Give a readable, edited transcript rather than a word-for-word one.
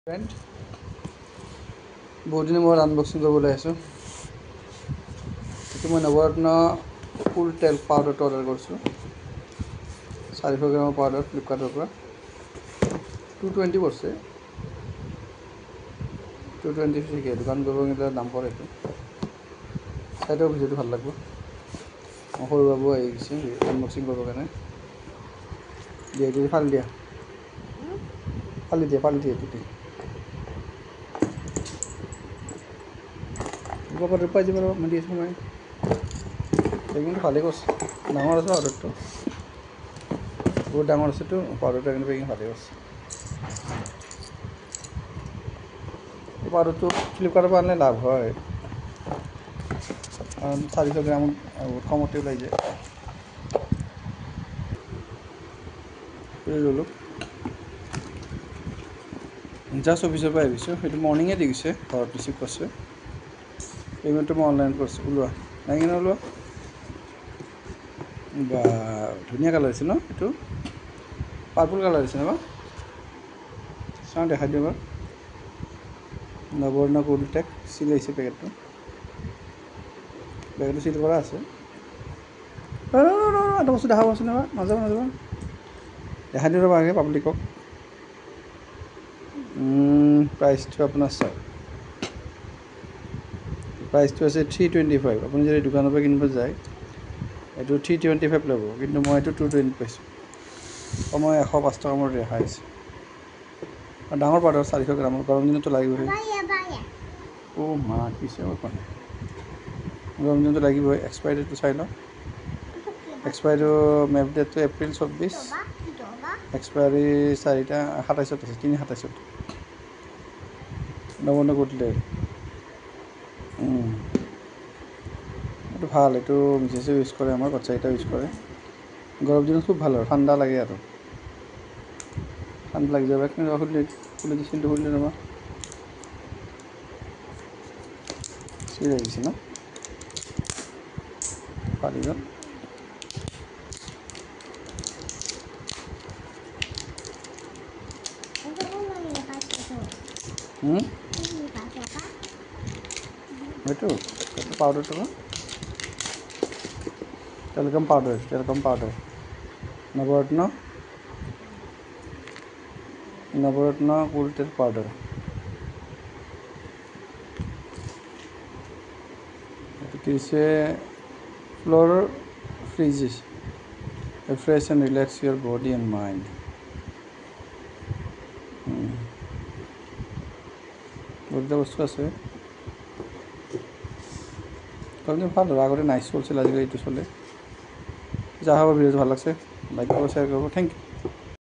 Friend, বহুত দিনৰ মূৰত আনবক্সিং কৰিবলৈ আহিছোঁ। এইটো মই নৱৰত্ন কুল তেল পাউডাৰটো অৰ্ডাৰ কৰিছোঁ। 400 গ্ৰামৰ পাউডাৰ ফ্লিপকাৰ্টৰ পৰা 220 পৰিছে। 220 ঠিকে, দোকান কৰিব গ'লে দাম পৰে এইটো। চাইডৰ ভিডিঅ'টো ভাল লাগিব। মই সৰু বাবু আহি গৈছে আনবক্সিং কৰিবৰ কাৰণে। দিয়া ফালি দিয়া, ফালি দিয়া এইটো পকেটত পাই যাব মই দি আছোঁ মই। কিন্তু ভালেই কৰিছে, ডাঙৰ আছে পাউডাৰটো, বহুত ডাঙৰ আছেতো পাউডাৰটো, কিন্তু পেকিং ভালেই কৰিছে। এই পাউডাৰটো ফ্লিপকাৰ্টৰ পৰা আনিলে লাভ হয়, কাৰণ 400 গ্ৰামত বহুত কমতে ওলাই যায়। ল'লোঁ, জাষ্ট অফিচৰ পৰা আহিছোঁ, সেইটো মৰ্ণিঙে দি গৈছে, ঘৰত ৰিচিভ কৰিছে। পে'মেণ্টটো মই অনলাইন কৰিছোঁ। ওলোৱা নাই কিনে ওলোৱা। বা ধুনীয়া কালাৰ হৈছে ন, এইটো পাৰ্পল কালাৰ হৈছে ন বা, চাওঁ দেখাই দিওঁ বাৰু। নৱৰত্ন কুল টেক চিল আহিছে পেকেটটো চিল কৰা আছে। এটা বস্তু দেখা পাইছোঁ নহয়, নাযাব দেখাই দিব পাৰে পাব্লিকক। প্ৰাইচটো আপোনাৰ চাওক, প্ৰাইচটো আছে 325। আপুনি যদি দোকানৰ পৰা কিনিব যায় এইটো 325 ল'ব, কিন্তু মই এইটো 220 পাইছোঁ। মই 105 টকা মোৰ ৰেহাই আছে। ডাঙৰ পাউডাৰ 400 গ্ৰামৰ, গৰম দিনতো লাগিবই। মা কিছে অকণ গৰম দিনতো লাগিবই। এক্সপাইৰী ডেটটো চাই লওঁ। এক্সপাইৰী মেপ ডেটটো এপ্ৰিল 24, এক্সপাইৰী 27ত আছে, 3/27। নৱৰত্ন কুল তেল এইটো ভাল, এইটো মিছেছে ইউজ কৰে, আমাৰ বাচ্চাকেইটাও ইউজ কৰে। গৰম দিনত খুব ভাল আৰু ঠাণ্ডা লাগে আৰু ঠাণ্ডা লাগি যাব। কিন্তু খুলি চিলটো খুলি ল'বা, চিল আহিছে ন, পাৰি গ'ল। এইটো পাউডাৰটো ন, টেলকম পাউডাৰ নৱৰত্ন কুল তেল পাউডাৰ। এইটো কি হৈছে, ফ্ল'ৰ ফ্ৰিজেছ refresh and relax your body and mind. বহুতটা বস্তু আছে, তাৰমানে ভাল আৰু। আগতে নাইচ চলিছিল, আজিকালি এইটো চলে। যা হ'ব, ভিডিঅ'টো ভাল লাগছে, লাইক কৰিব, শ্বেয়াৰ কৰিব, থেংক ইউ।